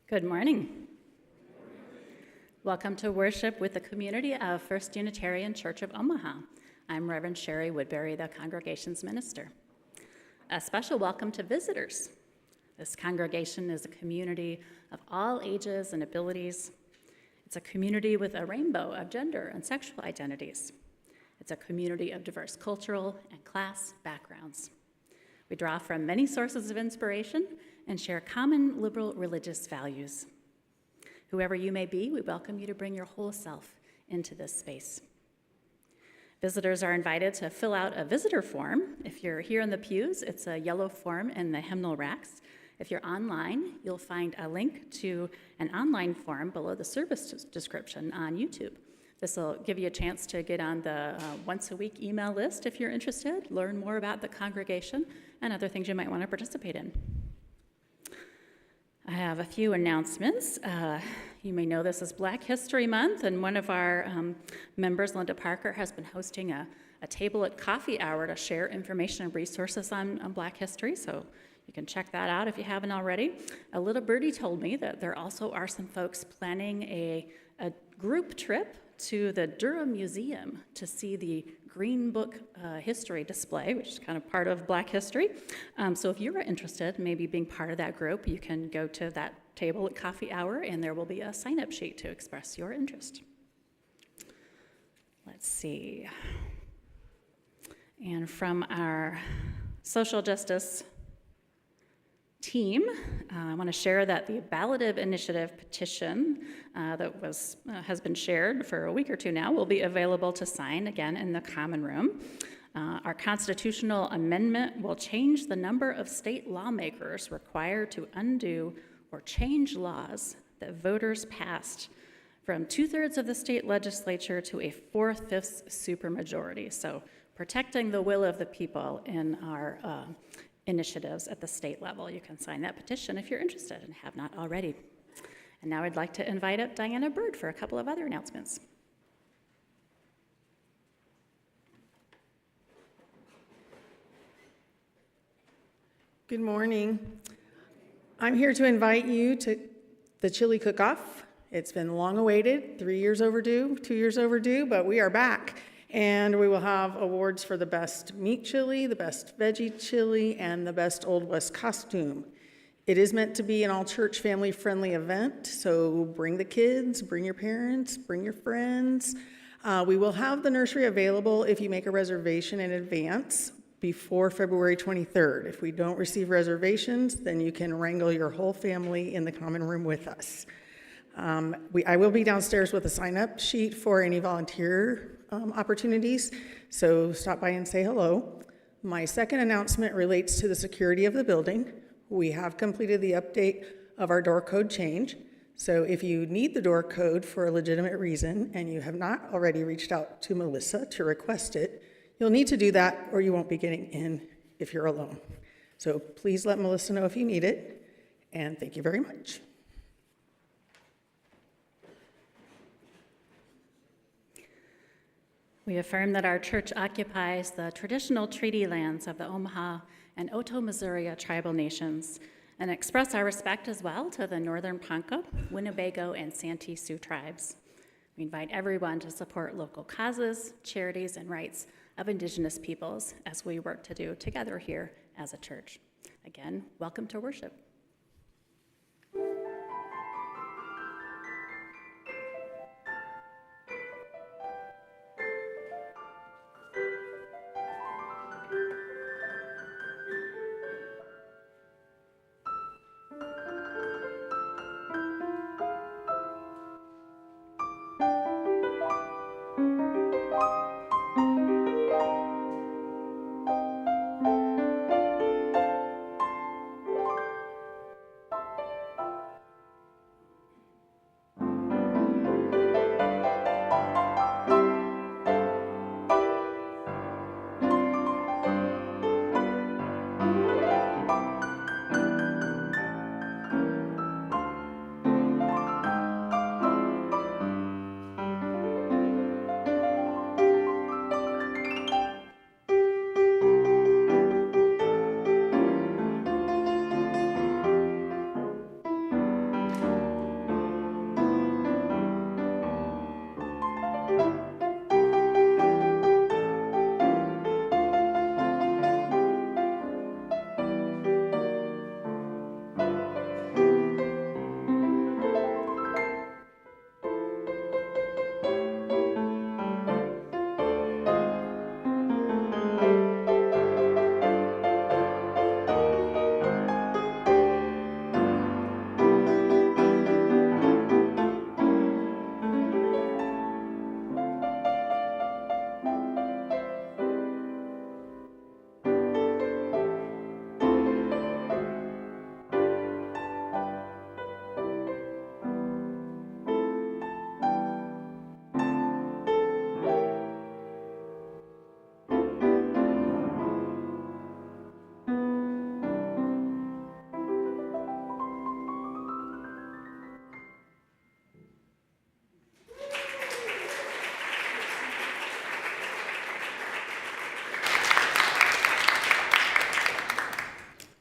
Good morning. Welcome to worship with the community of First Unitarian Church of Omaha. I'm Reverend Shari Woodbury, the congregation's minister. A special welcome to visitors. This congregation is a community of all ages and abilities. It's a community with a rainbow of gender and sexual identities. It's a community of diverse cultural and class backgrounds. We draw from many sources of inspiration and share common liberal religious values. Whoever you may be, we welcome you to bring your whole self into this space. Visitors are invited to fill out a visitor form. If you're here in the pews, it's a yellow form in the hymnal racks. If you're online, you'll find a link to an online form below the service description on YouTube. This will give you a chance to get on the once-a-week email list if you're interested, learn more about the congregation, and other things you might want to participate in. I have a few announcements. You may know this is Black History Month, and one of our members, Linda Parker, has been hosting a table at coffee hour to share information and resources on Black history, so you can check that out if you haven't already. A little birdie told me that there also are some folks planning a group trip to the Durham Museum to see the Green Book history display, which is kind of part of Black history. So if you're interested, maybe being part of that group, you can go to that table at coffee hour, and there will be a sign-up sheet to express your interest. Let's see. And from our social justice team, I want to share that the balloted initiative petition that has been shared for a week or two now will be available to sign again in the common room. Our constitutional amendment will change the number of state lawmakers required to undo or change laws that voters passed from 2/3 of the state legislature to a 4/5 supermajority. So protecting the will of the people in our initiatives at the state level. You can sign that petition if you're interested and have not already. And now I'd like to invite up Diana Bird for a couple of other announcements. Good morning. I'm here to invite you to the chili cook-off. It's been long awaited, 3 years overdue, 2 years overdue, but we are back. And we will have awards for the best meat chili, the best veggie chili, and the best Old West costume. It is meant to be an all-church family-friendly event, so bring the kids, bring your parents, bring your friends. We will have the nursery available if you make a reservation in advance before February 23rd. If we don't receive reservations, then you can wrangle your whole family in the common room with us. I will be downstairs with a sign-up sheet for any volunteer opportunities, so stop by and say hello. My second announcement relates to the security of the building. We have completed the update of our door code change, so if you need the door code for a legitimate reason and you have not already reached out to Melissa to request it, you'll need to do that or you won't be getting in if you're alone. So please let Melissa know if you need it, and thank you very much. We affirm that our church occupies the traditional treaty lands of the Omaha and Otoe, Missouri tribal nations, and express our respect as well to the Northern Ponca, Winnebago, and Santee Sioux tribes. We invite everyone to support local causes, charities, and rights of Indigenous peoples as we work to do together here as a church. Again, welcome to worship.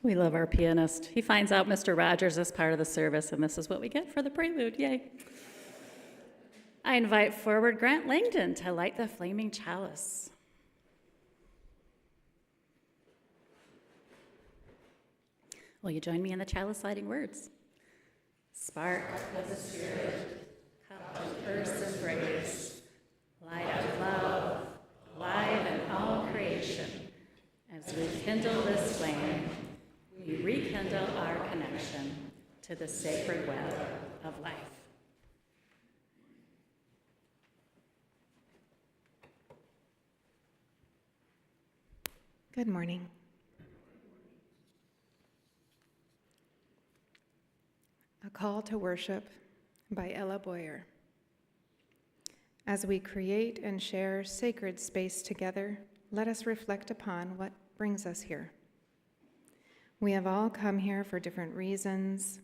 We love our pianist. He finds out Mr. Rogers is part of the service, and this is what we get for the prelude. Yay. I invite forward Grant Langdon to light the flaming chalice. Will you join me in the chalice lighting words? Spark of the Spirit, cup of earth's embrace, light of love, live in all creation. As we kindle this flame, we rekindle our connection to the sacred web of life. Good morning. A Call to Worship by Ella Boyer. As we create and share sacred space together, let us reflect upon what brings us here. We have all come here for different reasons,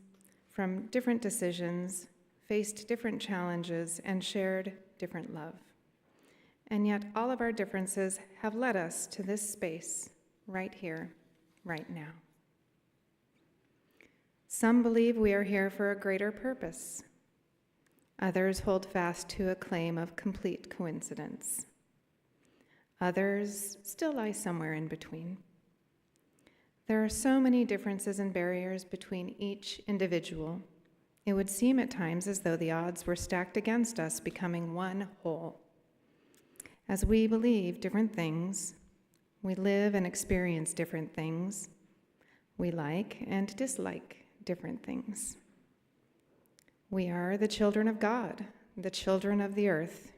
from different decisions, faced different challenges, and shared different love. And yet all of our differences have led us to this space right here, right now. Some believe we are here for a greater purpose. Others hold fast to a claim of complete coincidence. Others still lie somewhere in between. There are so many differences and barriers between each individual. It would seem at times as though the odds were stacked against us becoming one whole. As we believe different things, we live and experience different things, we like and dislike different things. We are the children of God, the children of the earth,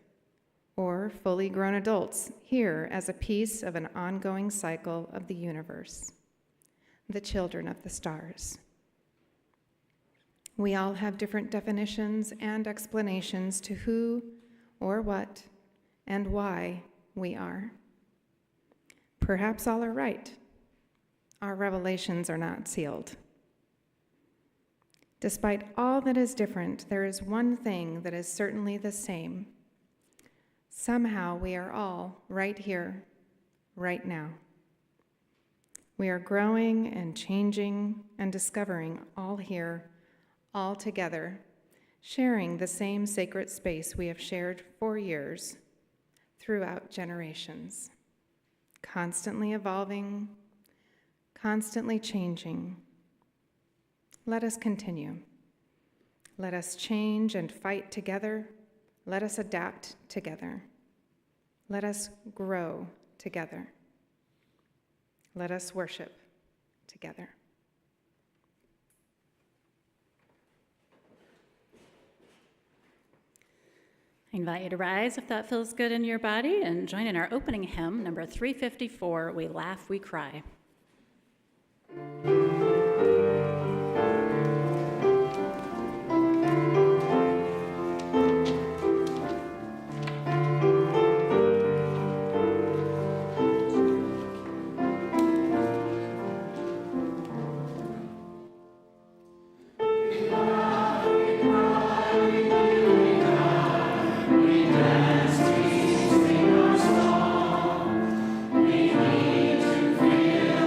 or fully grown adults here as a piece of an ongoing cycle of the universe, the children of the stars. We all have different definitions and explanations to who or what and why we are. Perhaps all are right. Our revelations are not sealed. Despite all that is different, there is one thing that is certainly the same. Somehow we are all right here, right now. We are growing and changing and discovering all here, all together, sharing the same sacred space we have shared for years, throughout generations, constantly evolving, constantly changing. Let us continue. Let us change and fight together. Let us adapt together. Let us grow together. Let us worship together. I invite you to rise if that feels good in your body and join in our opening hymn, number 354, We Laugh, We Cry. We need to feel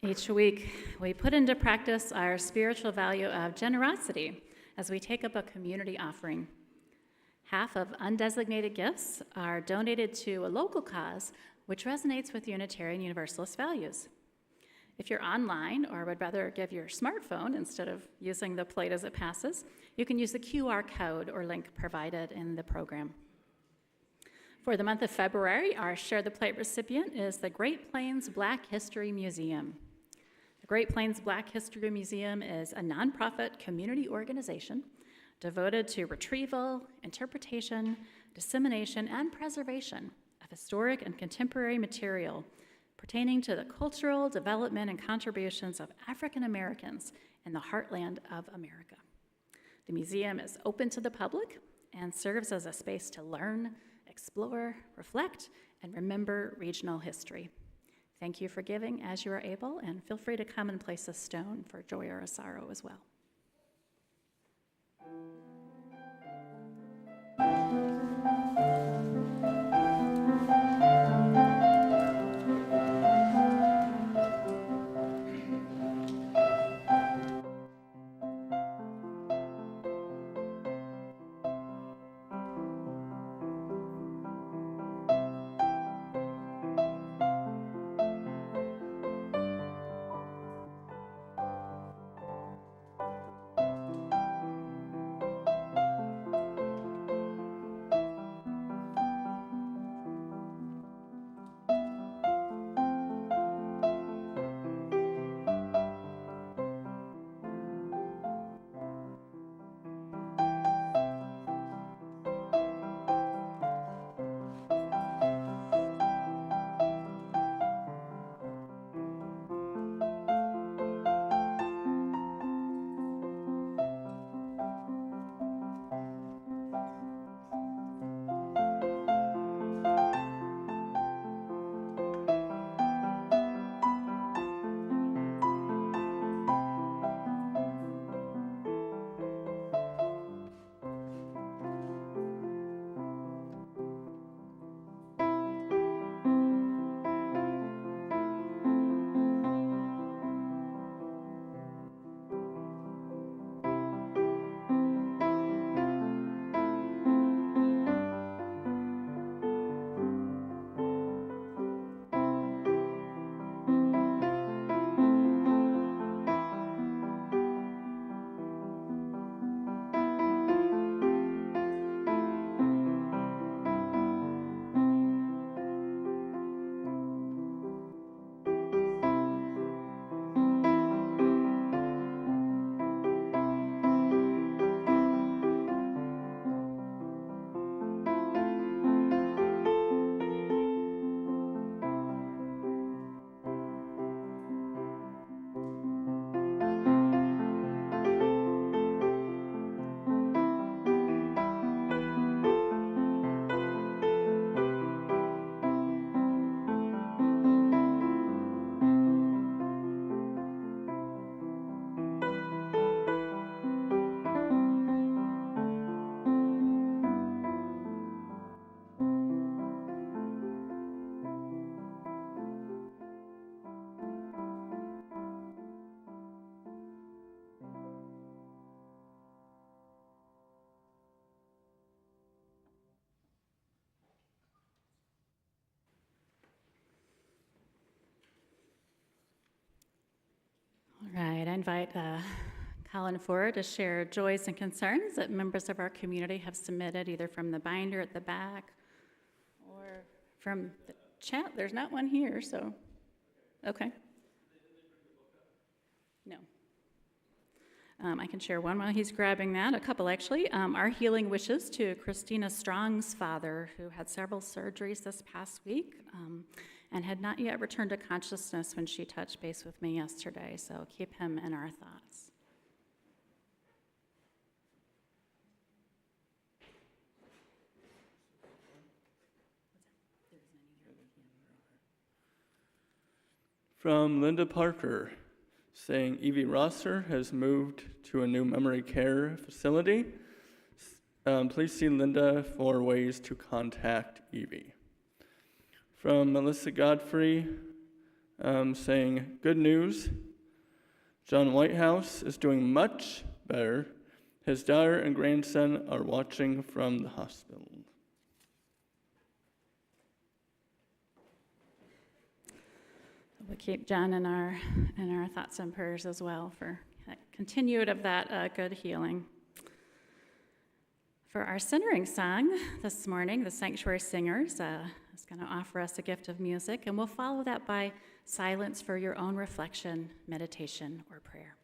Each week, we put into practice our spiritual value of generosity as we take up a community offering. Half of undesignated gifts are donated to a local cause which resonates with Unitarian Universalist values. If you're online or would rather give your smartphone instead of using the plate as it passes, you can use the QR code or link provided in the program. For the month of February, our Share the Plate recipient is the Great Plains Black History Museum. The Great Plains Black History Museum is a nonprofit community organization devoted to retrieval, interpretation, dissemination, and preservation of historic and contemporary material pertaining to the cultural development and contributions of African Americans in the heartland of America. The museum is open to the public and serves as a space to learn, explore, reflect, and remember regional history. Thank you for giving as you are able, and feel free to come and place a stone for joy or a sorrow as well. All right, I invite Colin forward to share joys and concerns that members of our community have submitted either from the binder at the back or from the chat. There's not one here, so, okay. No. I can share one while he's grabbing that, a couple actually. Our healing wishes to Christina Strong's father, who had several surgeries this past week and had not yet returned to consciousness when she touched base with me yesterday, so keep him in our thoughts. From Linda Parker, saying Evie Rosser has moved to a new memory care facility. Please see Linda for ways to contact Evie. From Melissa Godfrey, saying good news. John Whitehouse is doing much better. His daughter and grandson are watching from the hospital. We'll keep John in our thoughts and prayers as well for continued of that good healing. For our centering song this morning, the Sanctuary Singers is going to offer us a gift of music, and we'll follow that by silence for your own reflection, meditation, or prayer.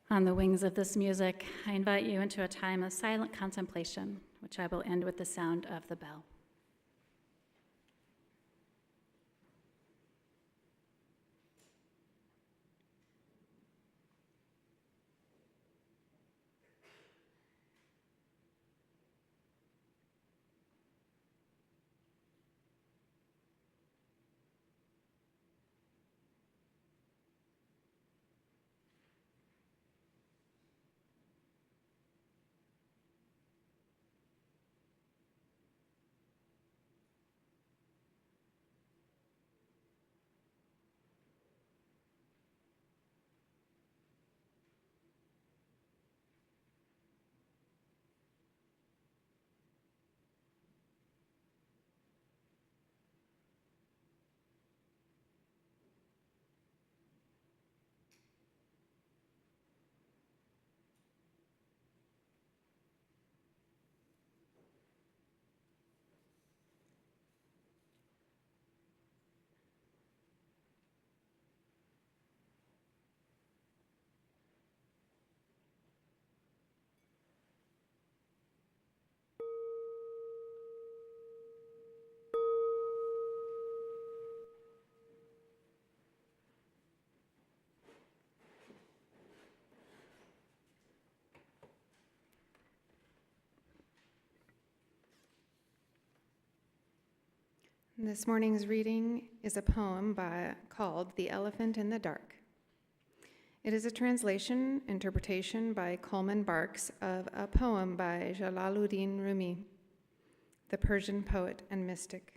On the wings of this music, I invite you into a time of silent contemplation, which I will end with the sound of the bell. This morning's reading is a poem called The Elephant in the Dark. It is a translation, interpretation by Coleman Barks of a poem by Jalaluddin Rumi, the Persian poet and mystic.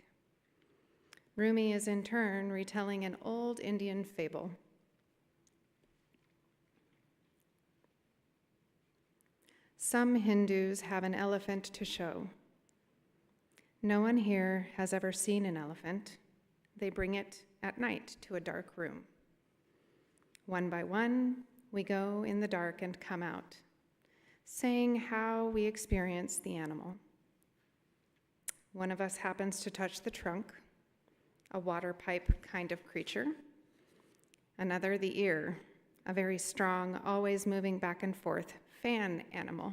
Rumi is in turn retelling an old Indian fable. Some Hindus have an elephant to show. No one here has ever seen an elephant. They bring it at night to a dark room. One by one, we go in the dark and come out, saying how we experience the animal. One of us happens to touch the trunk, a water pipe kind of creature. Another, the ear, a very strong, always moving back and forth fan animal.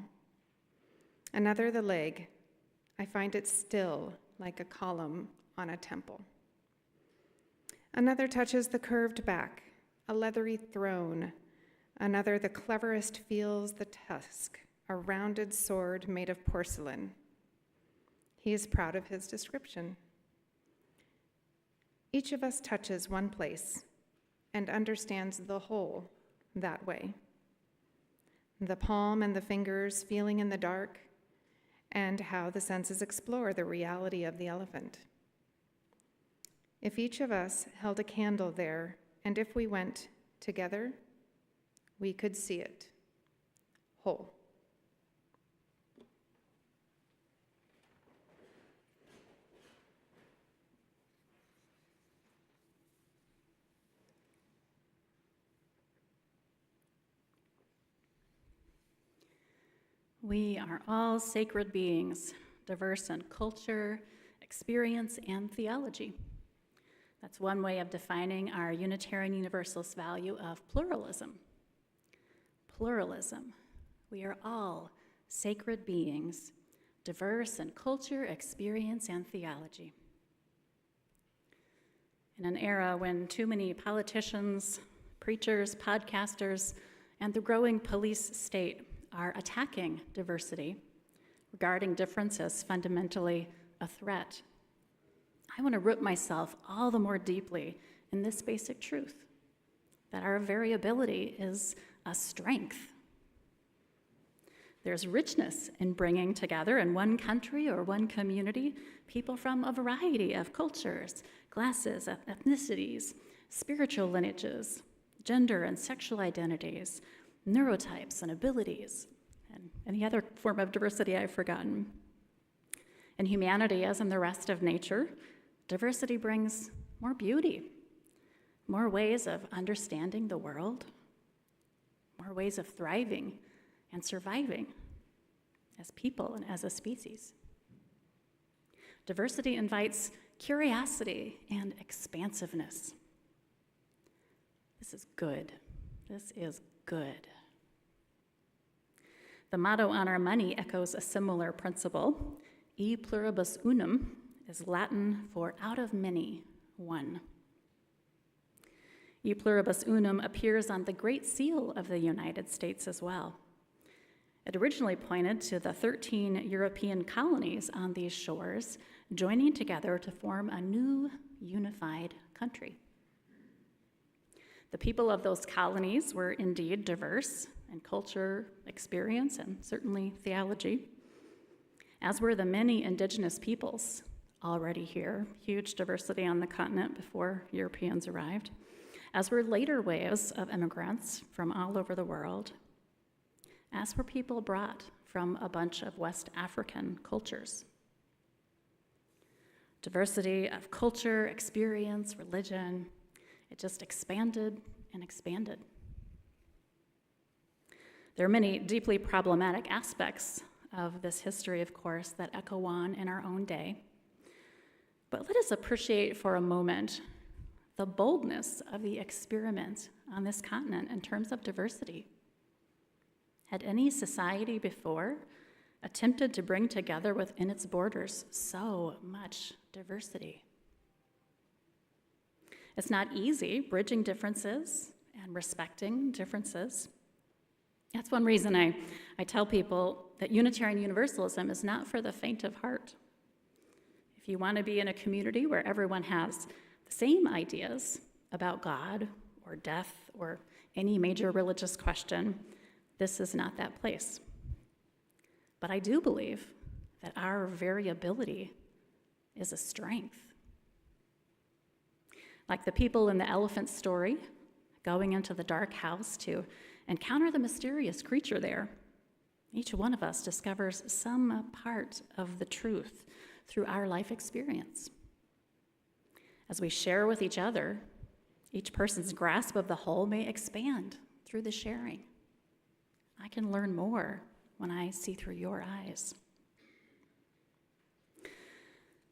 Another, the leg. I find it still like a column on a temple. Another touches the curved back, a leathery throne. Another, the cleverest, feels the tusk, a rounded sword made of porcelain. He is proud of his description. Each of us touches one place and understands the whole that way. The palm and the fingers feeling in the dark, and how the senses explore the reality of the elephant. If each of us held a candle there, and if we went together, we could see it whole. We are all sacred beings, diverse in culture, experience, and theology. That's one way of defining our Unitarian Universalist value of pluralism. Pluralism. We are all sacred beings, diverse in culture, experience, and theology. In an era when too many politicians, preachers, podcasters, and the growing police state are attacking diversity, regarding difference as fundamentally a threat, I want to root myself all the more deeply in this basic truth, that our variability is a strength. There's richness in bringing together in one country or one community people from a variety of cultures, classes, ethnicities, spiritual lineages, gender and sexual identities, neurotypes and abilities, and any other form of diversity I've forgotten. In humanity, as in the rest of nature, diversity brings more beauty, more ways of understanding the world, more ways of thriving and surviving as people and as a species. Diversity invites curiosity and expansiveness. This is good. This is good. The motto on our money echoes a similar principle. E pluribus unum is Latin for out of many, one. E pluribus unum appears on the Great Seal of the United States as well. It originally pointed to the 13 European colonies on these shores joining together to form a new unified country. The people of those colonies were indeed diverse in culture, experience, and certainly theology, as were the many indigenous peoples already here, huge diversity on the continent before Europeans arrived, as were later waves of immigrants from all over the world, as were people brought from a bunch of West African cultures. Diversity of culture, experience, religion, it just expanded and expanded. There are many deeply problematic aspects of this history, of course, that echo on in our own day. But let us appreciate for a moment the boldness of the experiment on this continent in terms of diversity. Had any society before attempted to bring together within its borders so much diversity? It's not easy bridging differences and respecting differences. That's one reason I tell people that Unitarian Universalism is not for the faint of heart. If you want to be in a community where everyone has the same ideas about God or death or any major religious question, this is not that place. But I do believe that our variability is a strength. Like the people in the elephant story, going into the dark house to encounter the mysterious creature there, each one of us discovers some part of the truth through our life experience. As we share with each other, each person's grasp of the whole may expand through the sharing. I can learn more when I see through your eyes.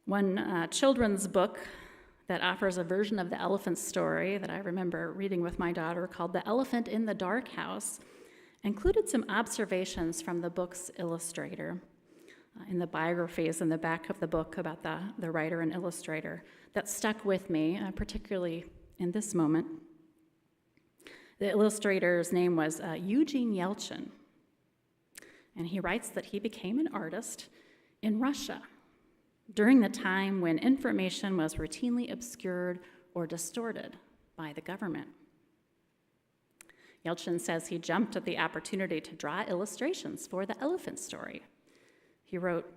One children's book that offers a version of the elephant story that I remember reading with my daughter, called The Elephant in the Dark House, included some observations from the book's illustrator in the biographies in the back of the book about the writer and illustrator that stuck with me, particularly in this moment. The illustrator's name was Eugene Yelchin, and he writes that he became an artist in Russia during the time when information was routinely obscured or distorted by the government. Yelchin says he jumped at the opportunity to draw illustrations for the elephant story. He wrote,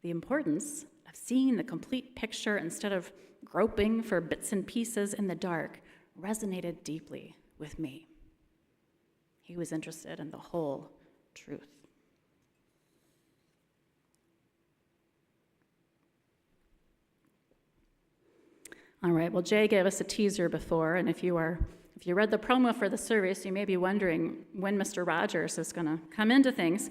"The importance of seeing the complete picture instead of groping for bits and pieces in the dark resonated deeply with me." He was interested in the whole truth. All right, well, Jay gave us a teaser before, and if you read the promo for the service, you may be wondering when Mr. Rogers is going to come into things.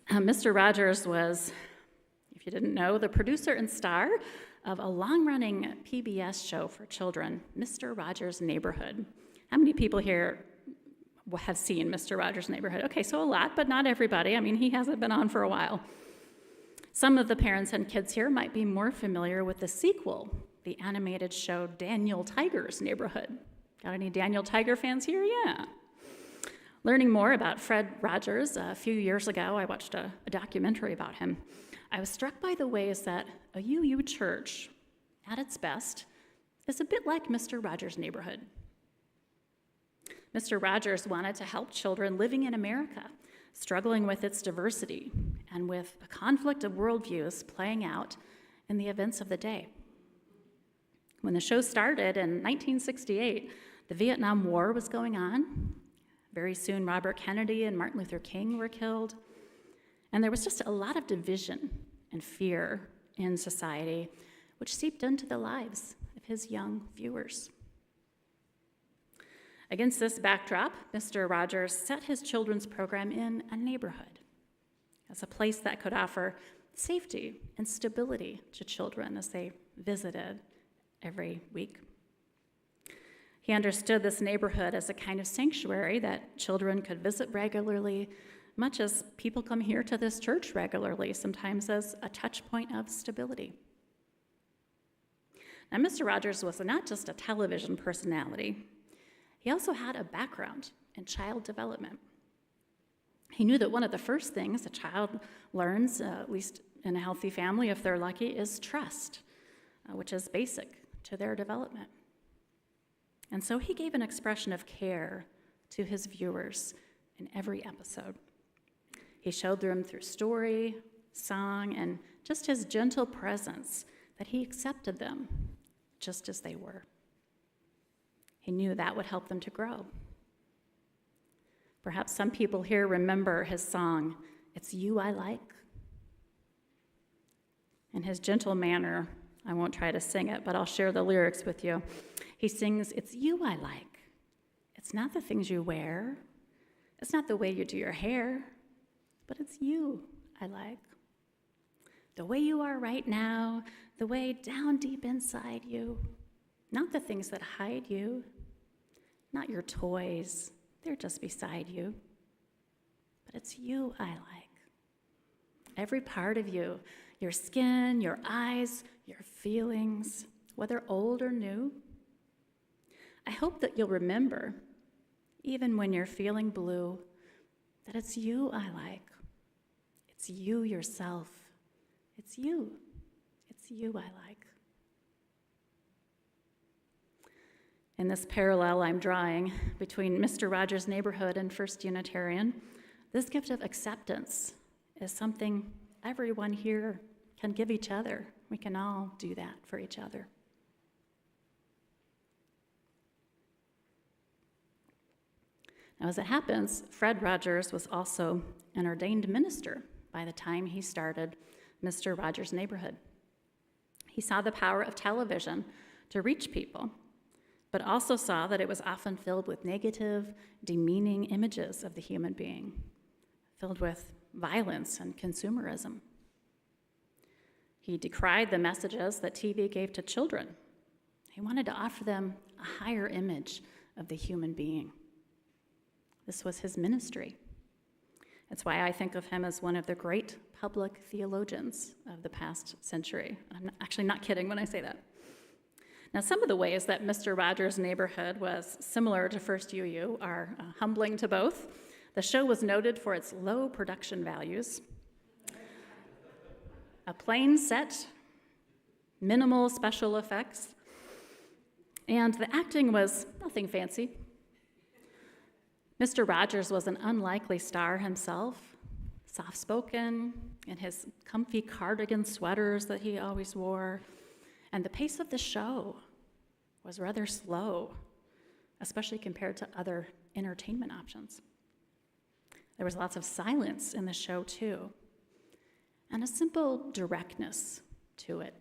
Mr. Rogers was, if you didn't know, the producer and star of a long-running PBS show for children, Mr. Rogers' Neighborhood. How many people here have seen Mr. Rogers' Neighborhood? Okay, so a lot, but not everybody. I mean, he hasn't been on for a while. Some of the parents and kids here might be more familiar with the sequel, the animated show Daniel Tiger's Neighborhood. Got any Daniel Tiger fans here? Yeah. Learning more about Fred Rogers, a few years ago, I watched a documentary about him. I was struck by the ways that a UU church, at its best, is a bit like Mr. Rogers' Neighborhood. Mr. Rogers wanted to help children living in America, struggling with its diversity and with a conflict of worldviews playing out in the events of the day. When the show started in 1968, the Vietnam War was going on. Very soon, Robert Kennedy and Martin Luther King were killed. And there was just a lot of division and fear in society, which seeped into the lives of his young viewers. Against this backdrop, Mr. Rogers set his children's program in a neighborhood as a place that could offer safety and stability to children as they visited every week. He understood this neighborhood as a kind of sanctuary that children could visit regularly, much as people come here to this church regularly, sometimes as a touch point of stability. Now, Mr. Rogers was not just a television personality. He also had a background in child development. He knew that one of the first things a child learns, at least in a healthy family, if they're lucky, is trust, which is basic to their development. And so he gave an expression of care to his viewers in every episode. He showed them through story, song, and just his gentle presence that he accepted them just as they were. He knew that would help them to grow. Perhaps some people here remember his song, "It's You I Like." In his gentle manner, I won't try to sing it, but I'll share the lyrics with you. He sings, "It's you I like. It's not the things you wear. It's not the way you do your hair, but it's you I like. The way you are right now, the way down deep inside you. Not the things that hide you, not your toys, they're just beside you. But it's you I like. Every part of you, your skin, your eyes, your feelings, whether old or new. I hope that you'll remember, even when you're feeling blue, that it's you I like. It's you yourself. It's you. It's you I like." In this parallel I'm drawing between Mr. Rogers' neighborhood and First Unitarian, this gift of acceptance is something everyone here can give each other. We can all do that for each other. Now, as it happens, Fred Rogers was also an ordained minister by the time he started Mr. Rogers' Neighborhood. He saw the power of television to reach people, but also saw that it was often filled with negative, demeaning images of the human being, filled with violence and consumerism. He decried the messages that TV gave to children. He wanted to offer them a higher image of the human being. This was his ministry. That's why I think of him as one of the great public theologians of the past century. I'm actually not kidding when I say that. Now, some of the ways that Mr. Rogers' Neighborhood was similar to First UU are humbling to both. The show was noted for its low production values, a plain set, minimal special effects, and the acting was nothing fancy. Mr. Rogers was an unlikely star himself, soft-spoken, in his comfy cardigan sweaters that he always wore, and the pace of the show was rather slow, especially compared to other entertainment options. There was lots of silence in the show, too, and a simple directness to it.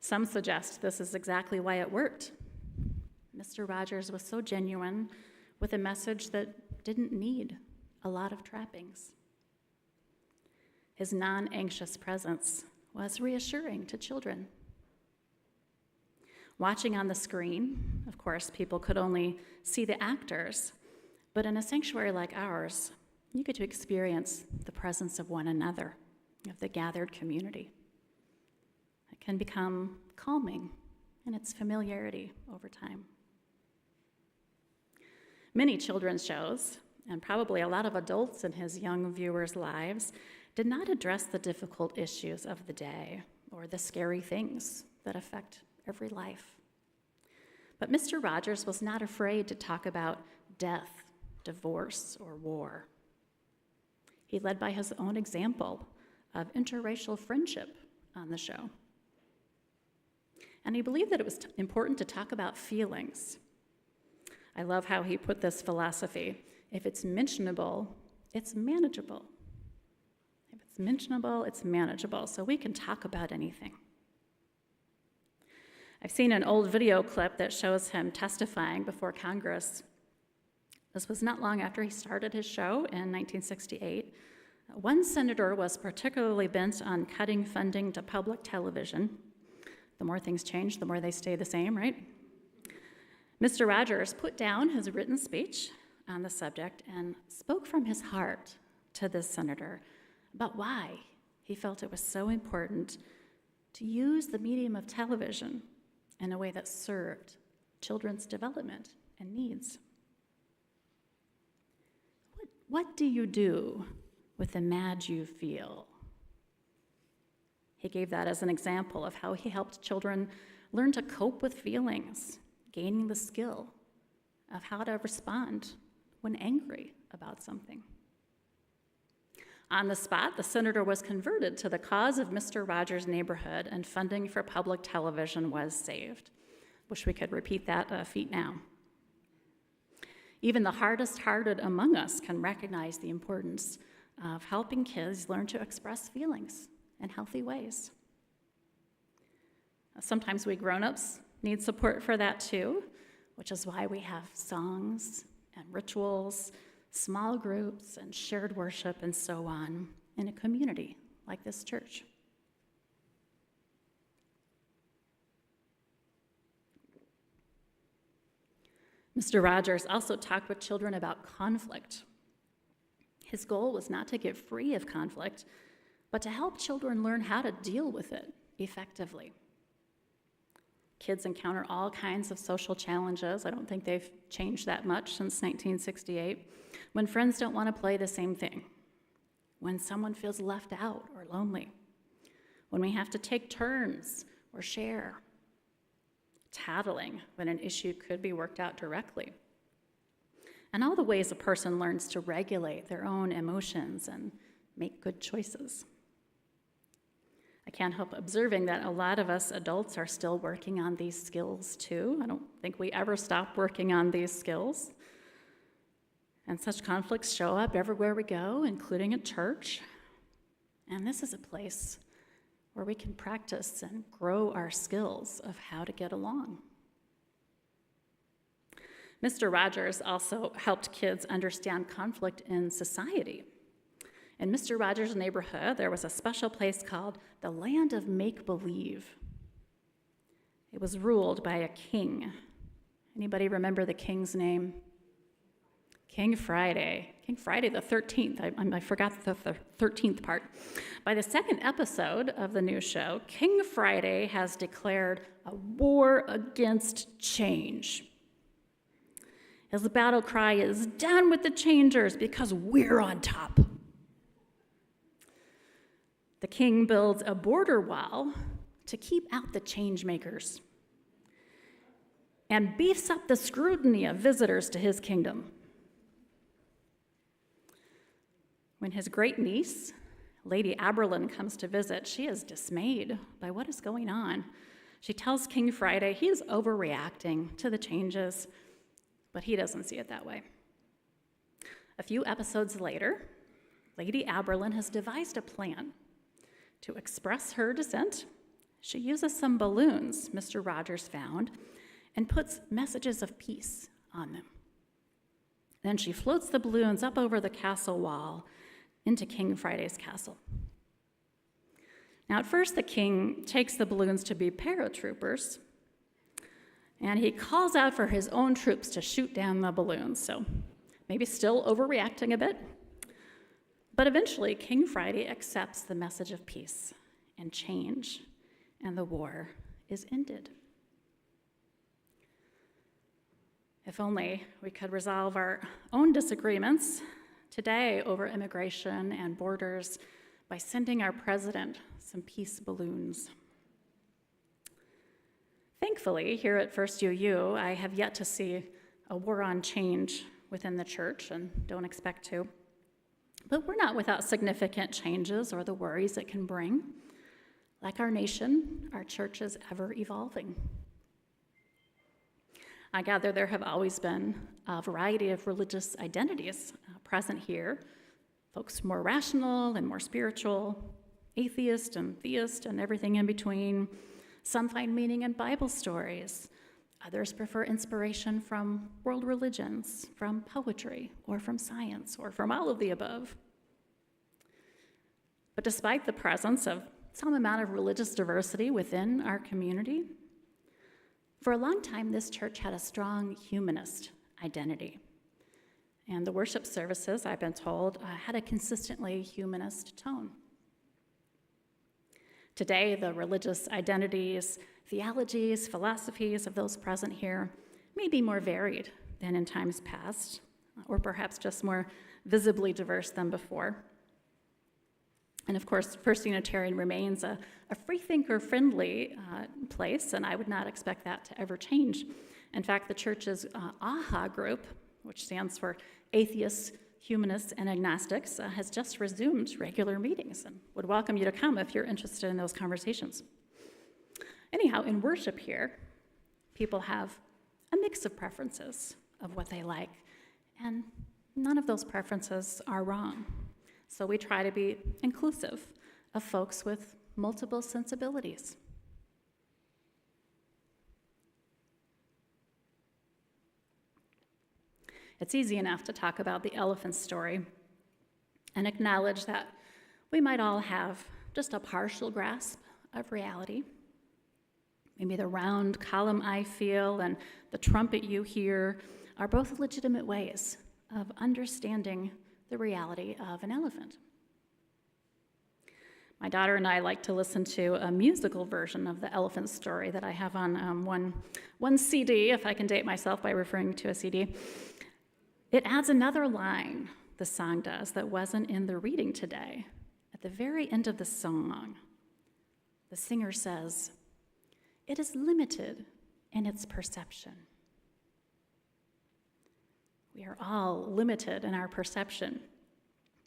Some suggest this is exactly why it worked. Mr. Rogers was so genuine with a message that didn't need a lot of trappings. His non-anxious presence was reassuring to children. Watching on the screen, of course, people could only see the actors, but in a sanctuary like ours, you get to experience the presence of one another, of the gathered community. It can become calming in its familiarity over time. Many children's shows, and probably a lot of adults in his young viewers' lives, did not address the difficult issues of the day or the scary things that affect every life. But Mr. Rogers was not afraid to talk about death, divorce, or war. He led by his own example of interracial friendship on the show. And he believed that it was important to talk about feelings. I love how he put this philosophy: if it's mentionable, it's manageable. If it's mentionable, it's manageable, so we can talk about anything. I've seen an old video clip that shows him testifying before Congress. This was not long after he started his show in 1968. One senator was particularly bent on cutting funding to public television. The more things change, the more they stay the same, right? Mr. Rogers put down his written speech on the subject and spoke from his heart to this senator about why he felt it was so important to use the medium of television in a way that served children's development and needs. What do you do with the mad you feel? He gave that as an example of how he helped children learn to cope with feelings, gaining the skill of how to respond when angry about something. On the spot, the senator was converted to the cause of Mr. Rogers' neighborhood, and funding for public television was saved. Wish we could repeat that feat now. Even the hardest-hearted among us can recognize the importance of helping kids learn to express feelings in healthy ways. Sometimes we grown-ups need support for that too, which is why we have songs and rituals, small groups, and shared worship, and so on, in a community like this church. Mr. Rogers also talked with children about conflict. His goal was not to get free of conflict, but to help children learn how to deal with it effectively. Kids encounter all kinds of social challenges. I don't think they've changed that much since 1968. When friends don't want to play the same thing, when someone feels left out or lonely, when we have to take turns or share, tattling when an issue could be worked out directly, and all the ways a person learns to regulate their own emotions and make good choices. I can't help observing that a lot of us adults are still working on these skills too. I don't think we ever stop working on these skills. And such conflicts show up everywhere we go, including at church. And this is a place where we can practice and grow our skills of how to get along. Mr. Rogers also helped kids understand conflict in society. In Mr. Rogers' neighborhood, there was a special place called the Land of Make-Believe. It was ruled by a king. Anybody remember the king's name? King Friday. King Friday the 13th. I forgot the 13th part. By the second episode of the new show, King Friday has declared a war against change. His battle cry is, "Down with the changers, because we're on top." The king builds a border wall to keep out the change makers and beefs up the scrutiny of visitors to his kingdom. When his great niece, Lady Aberlin, comes to visit, she is dismayed by what is going on. She tells King Friday he is overreacting to the changes, but he doesn't see it that way. A few episodes later, Lady Aberlin has devised a plan to express her dissent. She uses some balloons Mr. Rogers found and puts messages of peace on them. Then she floats the balloons up over the castle wall into King Friday's castle. Now, at first, the king takes the balloons to be paratroopers, and he calls out for his own troops to shoot down the balloons, so maybe still overreacting a bit. But eventually, King Friday accepts the message of peace and change, and the war is ended. If only we could resolve our own disagreements today over immigration and borders by sending our president some peace balloons. Thankfully, here at First UU, I have yet to see a war on change within the church, and don't expect to. But we're not without significant changes or the worries it can bring. Like our nation, our church is ever evolving. I gather there have always been a variety of religious identities present here. Folks more rational and more spiritual, atheist and theist and everything in between. Some find meaning in Bible stories. Others prefer inspiration from world religions, from poetry, or from science, or from all of the above. But despite the presence of some amount of religious diversity within our community, For a long time, this church had a strong humanist identity. And the worship services, I've been told, had a consistently humanist tone. Today, the religious identities, theologies, philosophies of those present here may be more varied than in times past, or perhaps just more visibly diverse than before. And of course, First Unitarian remains a free-thinker-friendly place, and I would not expect that to ever change. In fact, the church's AHA group, which stands for Atheists, Humanists, and Agnostics, has just resumed regular meetings and would welcome you to come if you're interested in those conversations. Anyhow, in worship here, people have a mix of preferences of what they like, and none of those preferences are wrong. So we try to be inclusive of folks with multiple sensibilities. It's easy enough to talk about the elephant story and acknowledge that we might all have just a partial grasp of reality. Maybe the round column I feel and the trumpet you hear are both legitimate ways of understanding the reality of an elephant. My daughter and I like to listen to a musical version of the elephant story that I have on one CD, if I can date myself by referring to a CD. It adds another line, the song does, that wasn't in the reading today. At the very end of the song, the singer says, "It is limited in its perception." We are all limited in our perception,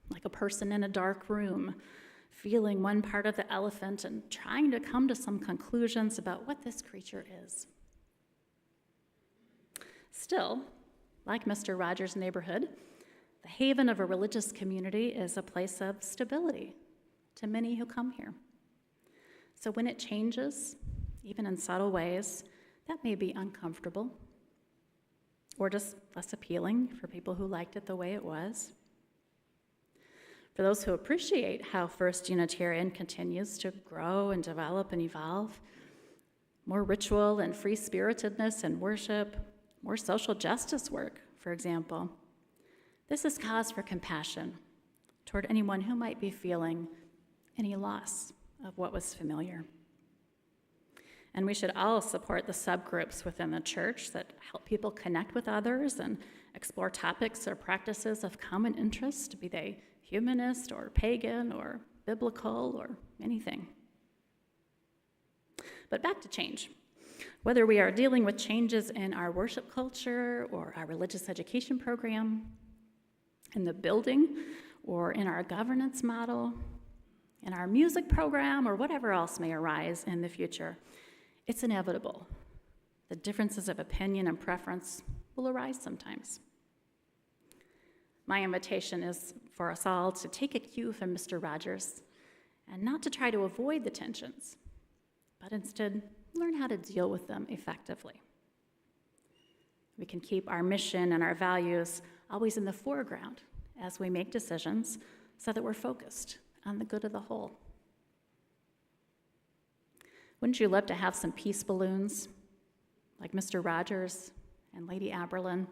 like a person in a dark room, feeling one part of the elephant and trying to come to some conclusions about what this creature is. Still, like Mr. Rogers' neighborhood, the haven of a religious community is a place of stability to many who come here. So when it changes, even in subtle ways, that may be uncomfortable or just less appealing for people who liked it the way it was. For those who appreciate how First Unitarian continues to grow and develop and evolve, more ritual and free-spiritedness and worship, more social justice work, for example, this is cause for compassion toward anyone who might be feeling any loss of what was familiar. And we should all support the subgroups within the church that help people connect with others and explore topics or practices of common interest, be they humanist or pagan or biblical or anything. But back to change. Whether we are dealing with changes in our worship culture or our religious education program, in the building or in our governance model, in our music program or whatever else may arise in the future, it's inevitable. The differences of opinion and preference will arise sometimes. My invitation is for us all to take a cue from Mr. Rogers and not to try to avoid the tensions, but instead learn how to deal with them effectively. We can keep our mission and our values always in the foreground as we make decisions so that we're focused on the good of the whole. Wouldn't you love to have some peace balloons like Mr. Rogers and Lady Aberlin?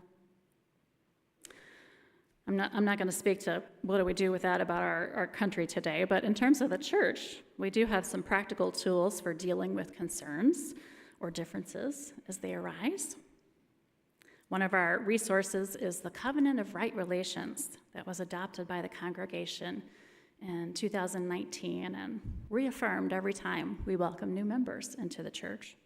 I'm not going to speak to what do we do with that about our country today, but in terms of the church, we do have some practical tools for dealing with concerns or differences as they arise. One of our resources is the Covenant of Right Relations that was adopted by the congregation in 2019 and reaffirmed every time we welcome new members into the church.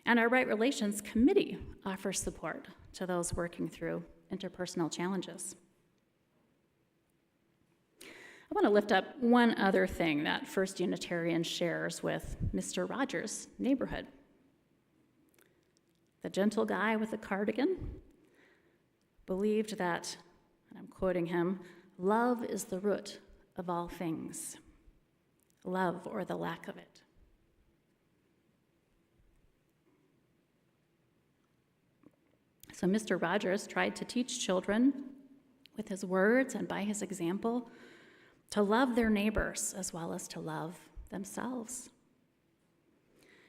And our Right Relations Committee offers support to those working through interpersonal challenges. I want to lift up one other thing that First Unitarian shares with Mr. Rogers' neighborhood. The gentle guy with the cardigan believed that, and I'm quoting him, love is the root of all things, love or the lack of it. So Mr. Rogers tried to teach children with his words and by his example to love their neighbors as well as to love themselves.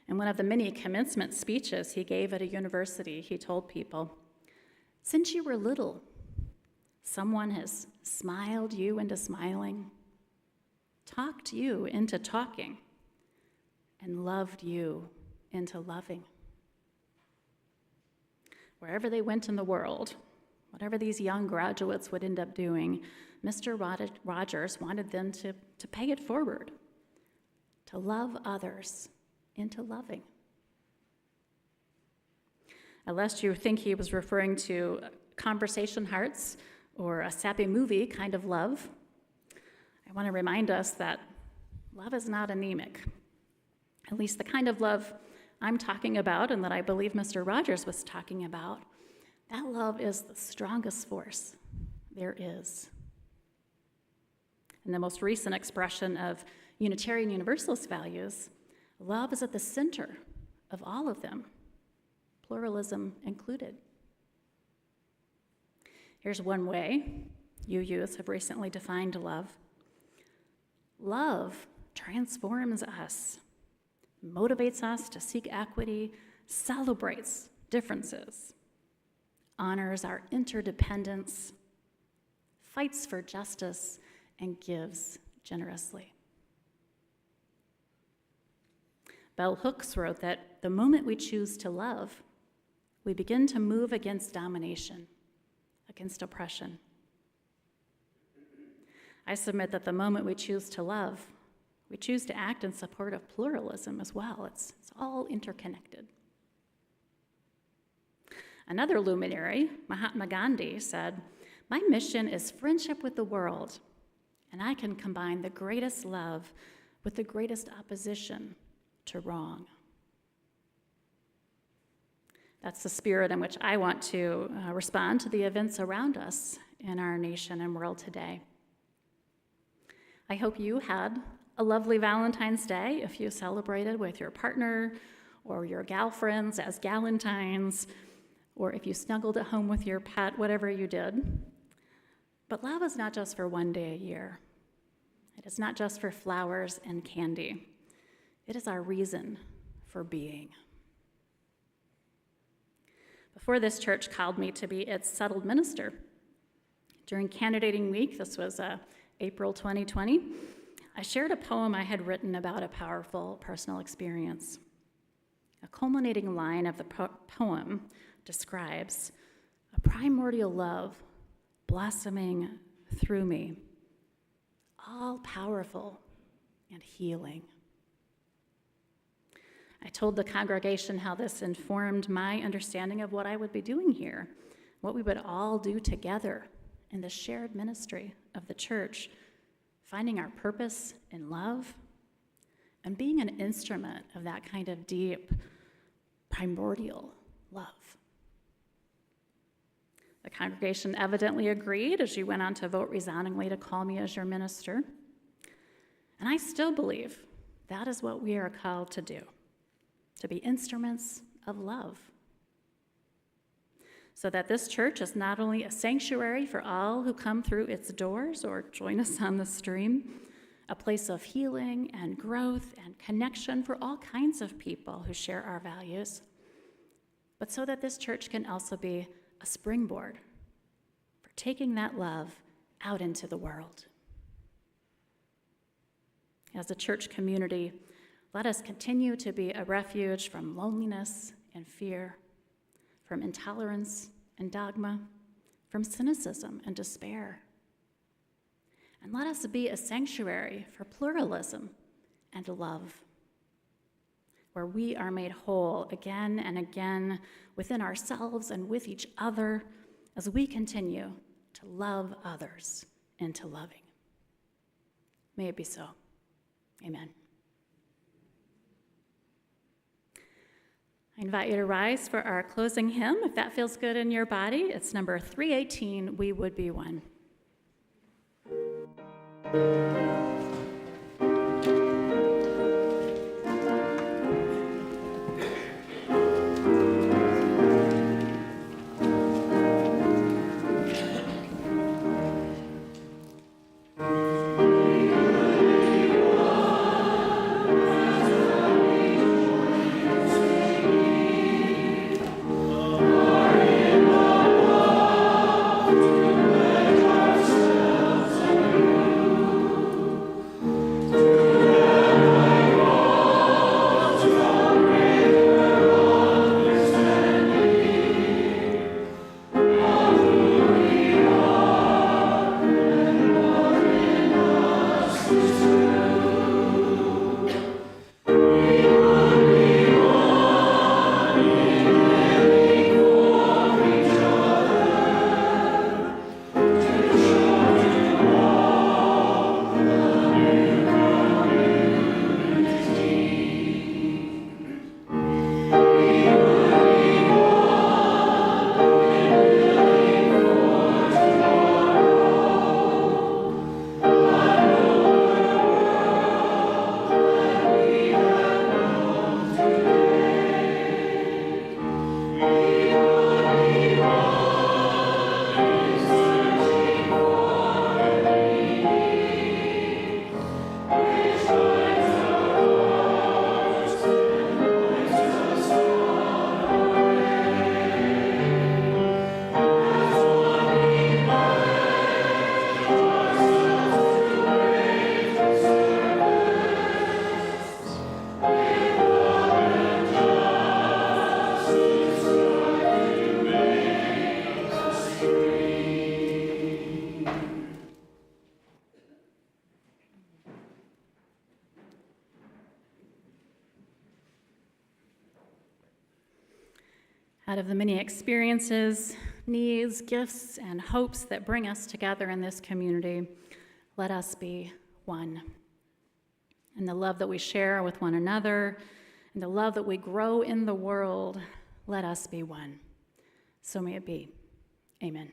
In one of the many commencement speeches he gave at a university, he told people, "Since you were little, someone has smiled you into smiling, talked you into talking, and loved you into loving." Wherever they went in the world, whatever these young graduates would end up doing, Mr. Rogers wanted them to pay it forward, to love others into loving. Unless you think he was referring to conversation hearts or a sappy movie kind of love, I want to remind us that love is not anemic. At least the kind of love I'm talking about and that I believe Mr. Rogers was talking about, that love is the strongest force there is. In the most recent expression of Unitarian Universalist values, love is at the center of all of them, pluralism included. Here's one way UUs have recently defined love. Love transforms us, motivates us to seek equity, celebrates differences, honors our interdependence, fights for justice, and gives generously. Bell Hooks wrote that the moment we choose to love, we begin to move against domination, against oppression. I submit that the moment we choose to love, we choose to act in support of pluralism as well. It's all interconnected. Another luminary, Mahatma Gandhi, said, "My mission is friendship with the world, and I can combine the greatest love with the greatest opposition to wrong." That's the spirit in which I want to respond to the events around us in our nation and world today. I hope you had a lovely Valentine's Day if you celebrated with your partner or your gal friends as galentines, or if you snuggled at home with your pet, whatever you did. But love is not just for one day a year. It is not just for flowers and candy. It is our reason for being. Before this church called me to be its settled minister, during candidating week, this was April 2020, I shared a poem I had written about a powerful personal experience. A culminating line of the poem describes a primordial love blossoming through me, all powerful and healing. I told the congregation how this informed my understanding of what I would be doing here, what we would all do together in the shared ministry of the church, finding our purpose in love and being an instrument of that kind of deep, primordial love. The congregation evidently agreed as you went on to vote resoundingly to call me as your minister. And I still believe that is what we are called to do, to be instruments of love. So that this church is not only a sanctuary for all who come through its doors or join us on the stream, a place of healing and growth and connection for all kinds of people who share our values, but so that this church can also be a springboard for taking that love out into the world. As a church community, let us continue to be a refuge from loneliness and fear, from intolerance and dogma, from cynicism and despair. And let us be a sanctuary for pluralism and love, where we are made whole again and again within ourselves and with each other as we continue to love others into loving. May it be so. Amen. I invite you to rise for our closing hymn. If that feels good in your body, it's number 318, "We Would Be One." Out of the many experiences, needs, gifts, and hopes that bring us together in this community, let us be one. And the love that we share with one another, and the love that we grow in the world, let us be one. So may it be. Amen.